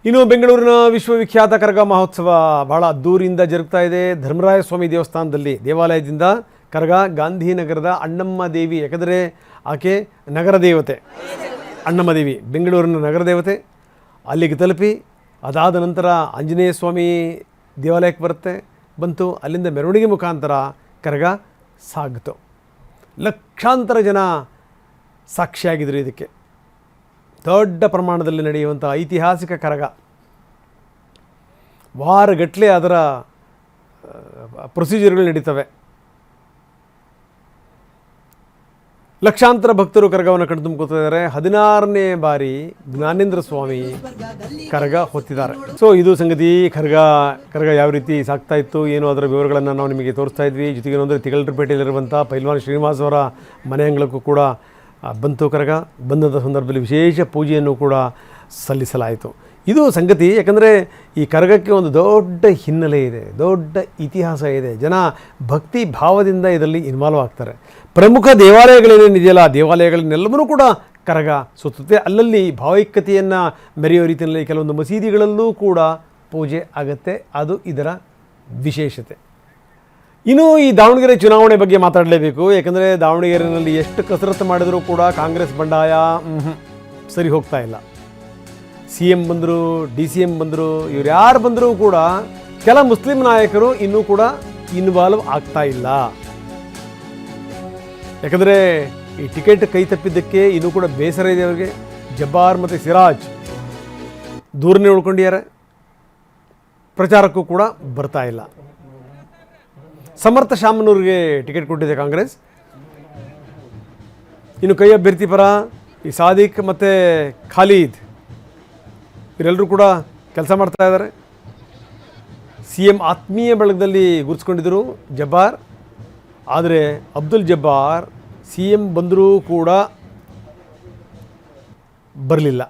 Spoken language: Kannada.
ಇನ್ನು ಬೆಂಗಳೂರಿನ ವಿಶ್ವವಿಖ್ಯಾತ ಕರಗ ಮಹೋತ್ಸವ ಬಹಳ ಅದ್ದೂರಿಯಿಂದ ಜರುಗ್ತಾ ಇದೆ. ಧರ್ಮರಾಯ ಸ್ವಾಮಿ ದೇವಸ್ಥಾನದಲ್ಲಿ ದೇವಾಲಯದಿಂದ ಕರಗ ಗಾಂಧಿನಗರದ ಅಣ್ಣಮ್ಮ ದೇವಿ, ಯಾಕಂದರೆ ಆಕೆ ನಗರ ದೇವತೆ ಅಣ್ಣಮ್ಮ ದೇವಿ, ಬೆಂಗಳೂರಿನ ನಗರ ದೇವತೆ. ಅಲ್ಲಿಗೆ ತಲುಪಿ ಅದಾದ ನಂತರ ಆಂಜನೇಯ ಸ್ವಾಮಿ ದೇವಾಲಯಕ್ಕೆ ಬಂತು. ಅಲ್ಲಿಂದ ಮೆರವಣಿಗೆ ಮುಖಾಂತರ ಕರಗ ಸಾಗಿತು. ಲಕ್ಷಾಂತರ ಜನ ಸಾಕ್ಷಿಯಾಗಿದ್ದರು. ಇದಕ್ಕೆ ದೊಡ್ಡ ಪ್ರಮಾಣದಲ್ಲಿ ನಡೆಯುವಂಥ ಐತಿಹಾಸಿಕ ಕರಗ. ವಾರಗಟ್ಟಲೆ ಅದರ ಪ್ರೊಸೀಜರ್ಗಳು ನಡೀತವೆ. ಲಕ್ಷಾಂತರ ಭಕ್ತರು ಕರಗವನ್ನು ಕಣ್ತುಂಬಿಕೊಳ್ತಿದ್ದಾರೆ. 16ನೇ ಬಾರಿ ಜ್ಞಾನೇಂದ್ರ ಸ್ವಾಮಿ ಕರಗ ಹೊತ್ತಿದ್ದಾರೆ. ಸೊ ಇದು ಸಂಗತಿ. ಕರಗ ಯಾವ ರೀತಿ ಸಾಗ್ತಾ ಇತ್ತು ಏನು ಅದರ ವಿವರಗಳನ್ನು ನಾವು ನಿಮಗೆ ತೋರಿಸ್ತಾ ಇದ್ವಿ. ಜೊತೆಗೆ ಅಂದರೆ ತಿಗಳರಪೇಟೆಯಲ್ಲಿರುವಂಥ ಪೈಲ್ವಾನ್ ಶ್ರೀನಿವಾಸ್ ಅವರ ಮನೆ ಅಂಗಳಕ್ಕೂ ಕೂಡ ಬಂತು ಕರಗ. ಬಂದಂಥ ಸಂದರ್ಭದಲ್ಲಿ ವಿಶೇಷ ಪೂಜೆಯನ್ನು ಕೂಡ ಸಲ್ಲಿಸಲಾಯಿತು. ಇದು ಸಂಗತಿ. ಯಾಕಂದರೆ ಈ ಕರಗಕ್ಕೆ ಒಂದು ದೊಡ್ಡ ಹಿನ್ನೆಲೆ ಇದೆ, ದೊಡ್ಡ ಇತಿಹಾಸ ಇದೆ. ಜನ ಭಕ್ತಿ ಭಾವದಿಂದ ಇದರಲ್ಲಿ ಇನ್ವಾಲ್ವ್ ಆಗ್ತಾರೆ. ಪ್ರಮುಖ ದೇವಾಲಯಗಳೇನೇನಿದೆಯಲ್ಲ ಆ ದೇವಾಲಯಗಳನ್ನೆಲ್ಲವನ್ನೂ ಕೂಡ ಕರಗ ಸುತ್ತುತ್ತೆ. ಅಲ್ಲಲ್ಲಿ ಭಾವೈಕ್ಯತೆಯನ್ನು ಮೆರೆಯೋ ರೀತಿಯಲ್ಲಿ ಕೆಲವೊಂದು ಮಸೀದಿಗಳಲ್ಲೂ ಕೂಡ ಪೂಜೆ ಆಗುತ್ತೆ. ಅದು ಇದರ ವಿಶೇಷತೆ. ಇನ್ನು ಈ ದಾವಣಗೆರೆ ಚುನಾವಣೆ ಬಗ್ಗೆ ಮಾತಾಡಲೇಬೇಕು. ಯಾಕಂದರೆ ದಾವಣಗೆರೆಯಲ್ಲಿ ಎಷ್ಟು ಕಸರತ್ತು ಮಾಡಿದರೂ ಕೂಡ ಕಾಂಗ್ರೆಸ್ ಬಂಡಾಯ ಸರಿ ಹೋಗ್ತಾ ಇಲ್ಲ. CM ಬಂದರು, DCM ಬಂದರು, ಇವ್ರು ಯಾರು ಬಂದರೂ ಕೂಡ ಕೆಲ ಮುಸ್ಲಿಂ ನಾಯಕರು ಇನ್ನೂ ಕೂಡ ಇನ್ವಾಲ್ವ್ ಆಗ್ತಾ ಇಲ್ಲ. ಯಾಕಂದರೆ ಈ ಟಿಕೆಟ್ ಕೈ ತಪ್ಪಿದ್ದಕ್ಕೆ ಇನ್ನೂ ಕೂಡ ಬೇಸರ ಇದೆ ಅವರಿಗೆ. ಜಬ್ಬಾರ್ ಮತ್ತು ಸಿರಾಜ್ ದೂರನೇ ಉಳ್ಕೊಂಡಿದ್ದಾರೆ, ಪ್ರಚಾರಕ್ಕೂ ಕೂಡ ಬರ್ತಾ ಇಲ್ಲ. ಸಮರ್ಥ ಶಾಮನೂರಿಗೆ ಟಿಕೆಟ್ ಕೊಟ್ಟಿದೆ ಕಾಂಗ್ರೆಸ್. ಇನ್ನು ಕೈ ಅಭ್ಯರ್ಥಿ ಪರ ಈ ಸಾದಿಕ್ ಮತ್ತು ಖಾಲಿದ್ ಇವರೆಲ್ಲರೂ ಕೂಡ ಕೆಲಸ ಮಾಡ್ತಾ ಇದ್ದಾರೆ. CM ಆತ್ಮೀಯ ಬಳಗದಲ್ಲಿ ಗುರುತಿಸ್ಕೊಂಡಿದ್ದರು ಜಬ್ಬಾರ್. ಆದರೆ ಅಬ್ದುಲ್ ಜಬ್ಬಾರ್ CM ಬಂದರೂ ಕೂಡ ಬರಲಿಲ್ಲ.